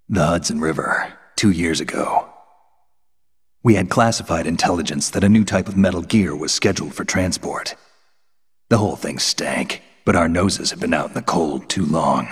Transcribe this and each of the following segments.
The Hudson River, 2 years ago. We had classified intelligence that a new type of metal gear was scheduled for transport. The whole thing stank, but our noses had been out in the cold too long.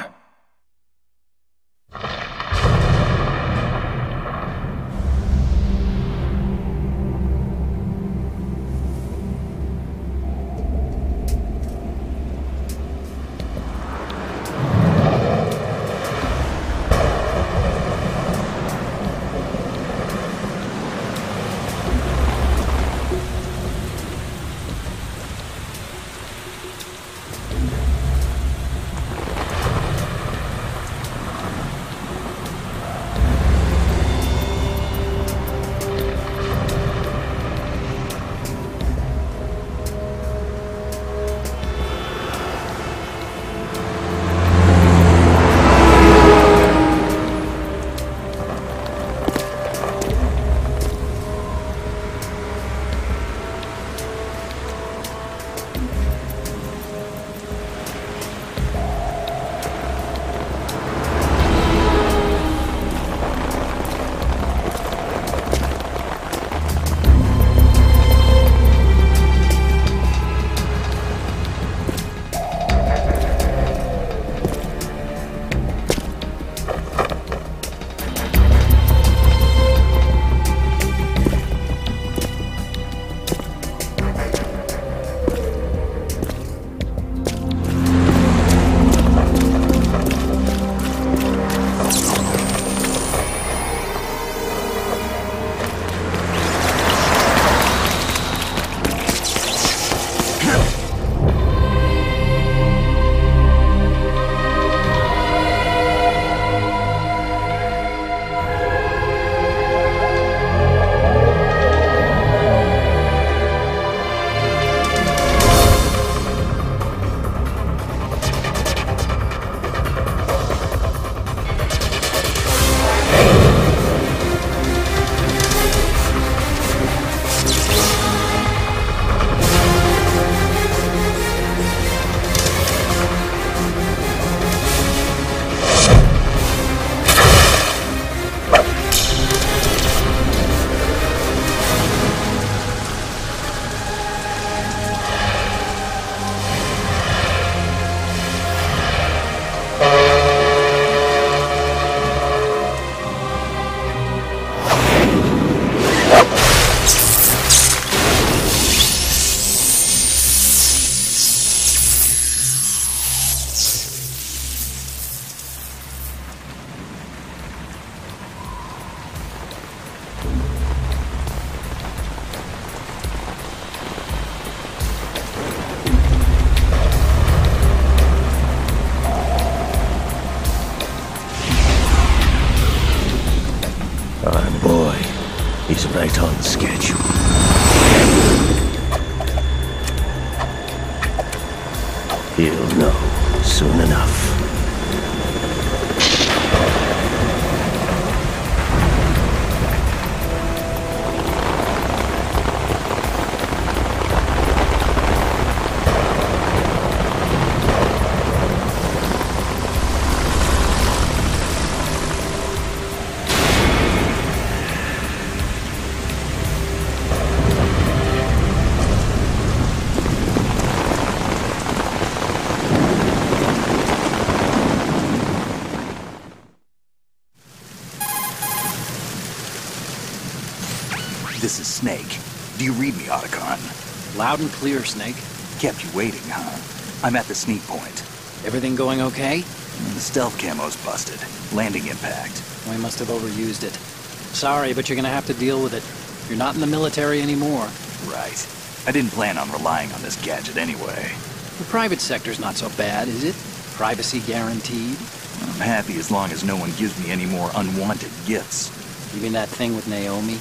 He's right on schedule. He'll know soon enough. This is Snake. Do you read me, Otacon? Loud and clear, Snake. Kept you waiting, huh? I'm at the sneak point. Everything going okay? The stealth camo's busted. Landing impact. We must have overused it. Sorry, but you're gonna have to deal with it. You're not in the military anymore. Right. I didn't plan on relying on this gadget anyway. The private sector's not so bad, is it? Privacy guaranteed? I'm happy as long as no one gives me any more unwanted gifts. You mean that thing with Naomi?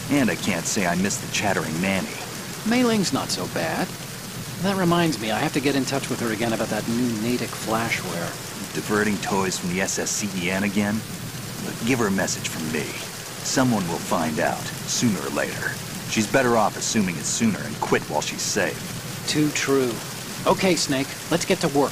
And I can't say I miss the chattering nanny. Mei Ling's not so bad. That reminds me, I have to get in touch with her again about that new Natick flashware. Diverting toys from the SSCEN again? But give her a message from me. Someone will find out, sooner or later. She's better off assuming it's sooner and quit while she's safe. Too true. Okay, Snake, let's get to work.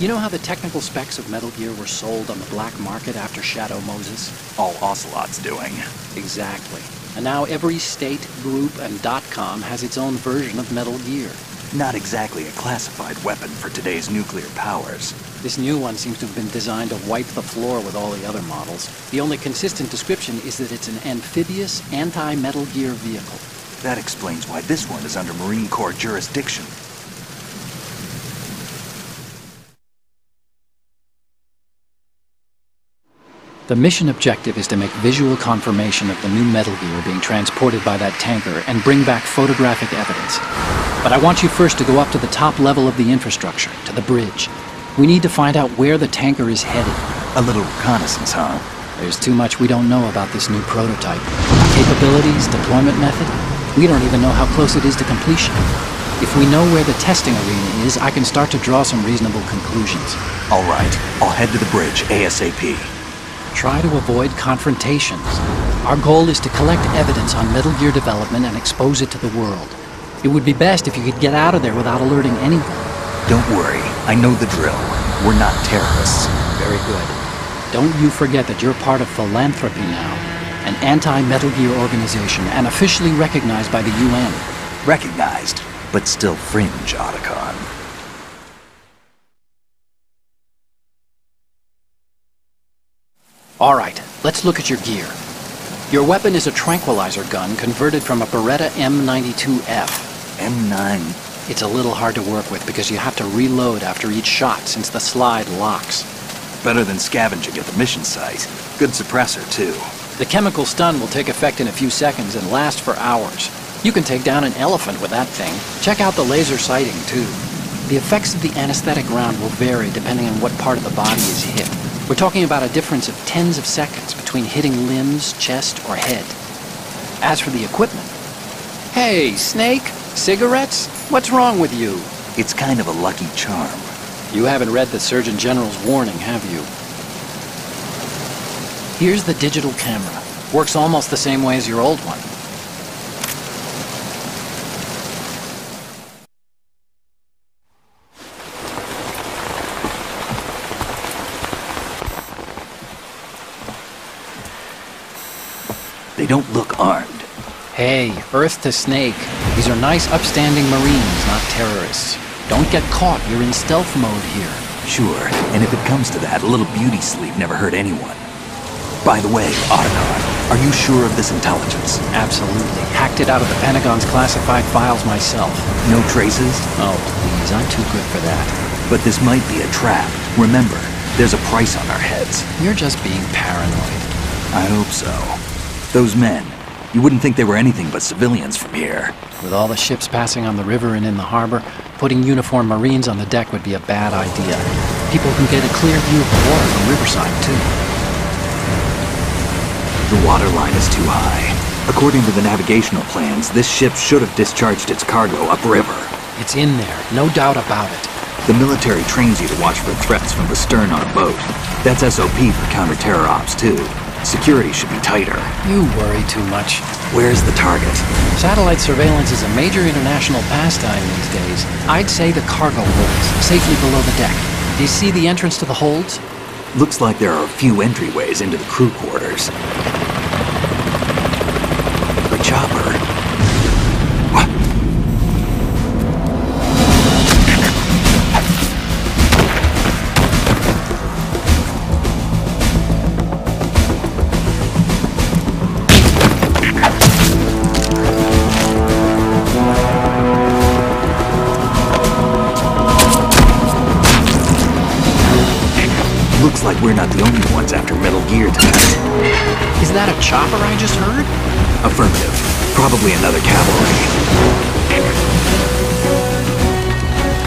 You know how the technical specs of Metal Gear were sold on the black market after Shadow Moses? All Ocelot's doing. Exactly. And now every state, group, and .com has its own version of Metal Gear. Not exactly a classified weapon for today's nuclear powers. This new one seems to have been designed to wipe the floor with all the other models. The only consistent description is that it's an amphibious, anti-Metal Gear vehicle. That explains why this one is under Marine Corps jurisdiction. The mission objective is to make visual confirmation of the new Metal Gear being transported by that tanker and bring back photographic evidence. But I want you first to go up to the top level of the infrastructure, to the bridge. We need to find out where the tanker is headed. A little reconnaissance, huh? There's too much we don't know about this new prototype. Capabilities, deployment method. We don't even know how close it is to completion. If we know where the testing arena is, I can start to draw some reasonable conclusions. All right, I'll head to the bridge ASAP. Try to avoid confrontations. Our goal is to collect evidence on Metal Gear development and expose it to the world. It would be best if you could get out of there without alerting anyone. Don't worry, I know the drill. We're not terrorists. Very good. Don't you forget that you're part of Philanthropy now, an anti-Metal Gear organization and officially recognized by the UN. Recognized, but still fringe, Otacon. All right, let's look at your gear. Your weapon is a tranquilizer gun converted from a Beretta M92F. M9. It's a little hard to work with because you have to reload after each shot since the slide locks. Better than scavenging at the mission site. Good suppressor, too. The chemical stun will take effect in a few seconds and last for hours. You can take down an elephant with that thing. Check out the laser sighting, too. The effects of the anesthetic round will vary depending on what part of the body is hit. We're talking about a difference of tens of seconds between hitting limbs, chest, or head. As for the equipment... Hey, Snake? Cigarettes? What's wrong with you? It's kind of a lucky charm. You haven't read the Surgeon General's warning, have you? Here's the digital camera. Works almost the same way as your old one. They don't look armed. Hey, Earth to Snake. These are nice, upstanding Marines, not terrorists. Don't get caught. You're in stealth mode here. Sure, and if it comes to that, a little beauty sleep never hurt anyone. By the way, Otacon, are you sure of this intelligence? Absolutely. Hacked it out of the Pentagon's classified files myself. No traces? Oh, please, I'm too good for that. But this might be a trap. Remember, there's a price on our heads. You're just being paranoid. I hope so. Those men, you wouldn't think they were anything but civilians from here. With all the ships passing on the river and in the harbor, putting uniformed Marines on the deck would be a bad idea. People can get a clear view of the water from Riverside, too. The water line is too high. According to the navigational plans, this ship should have discharged its cargo upriver. It's in there, no doubt about it. The military trains you to watch for threats from the stern on a boat. That's SOP for counter-terror ops, too. Security should be tighter. You worry too much. Where's the target? Satellite surveillance is a major international pastime these days. I'd say the cargo holds, safely below the deck. Do you see the entrance to the holds? Looks like there are a few entryways into the crew quarters. The chopper. What? Looks like we're not the only ones after Metal Gear tonight. Is that a chopper I just heard? Affirmative. Probably another cavalry.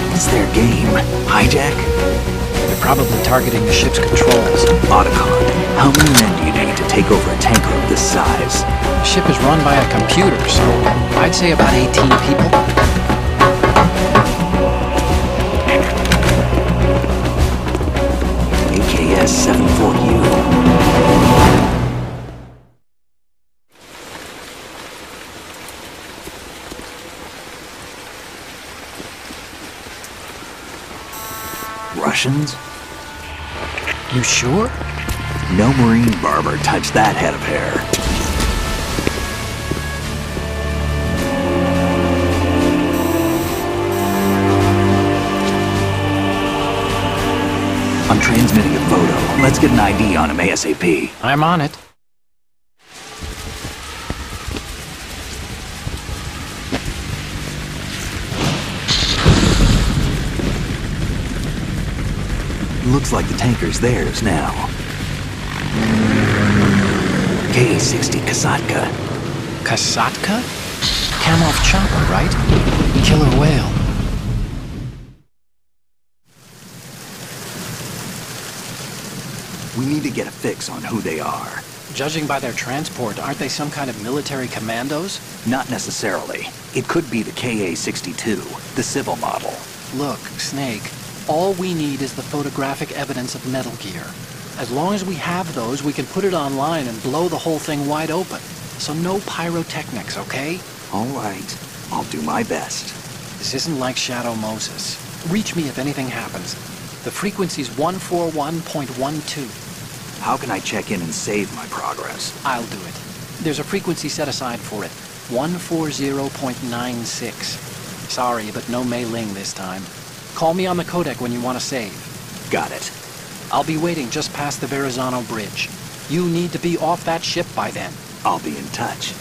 What's their game? Hijack? They're probably targeting the ship's controls. Otacon, how many men do you need to take over a tanker of this size? The ship is run by a computer, so I'd say about 18 people. AKS-74U. Russians? You sure? No Marine barber touched that head of hair. I'm transmitting a photo. Let's get an ID on him ASAP. I'm on it. Looks like the tanker's theirs now. Ka-60 Kasatka. Kasatka? Kamov chopper, right? Killer whale. We need to get a fix on who they are. Judging by their transport, aren't they some kind of military commandos? Not necessarily. It could be the Ka-62, the civil model. Look, Snake, all we need is the photographic evidence of Metal Gear. As long as we have those, we can put it online and blow the whole thing wide open. So no pyrotechnics, okay? All right. I'll do my best. This isn't like Shadow Moses. Reach me if anything happens. The frequency's 141.12. How can I check in and save my progress? I'll do it. There's a frequency set aside for it. 140.96. Sorry, but no Mei Ling this time. Call me on the codec when you want to save. Got it. I'll be waiting just past the Verrazano Bridge. You need to be off that ship by then. I'll be in touch.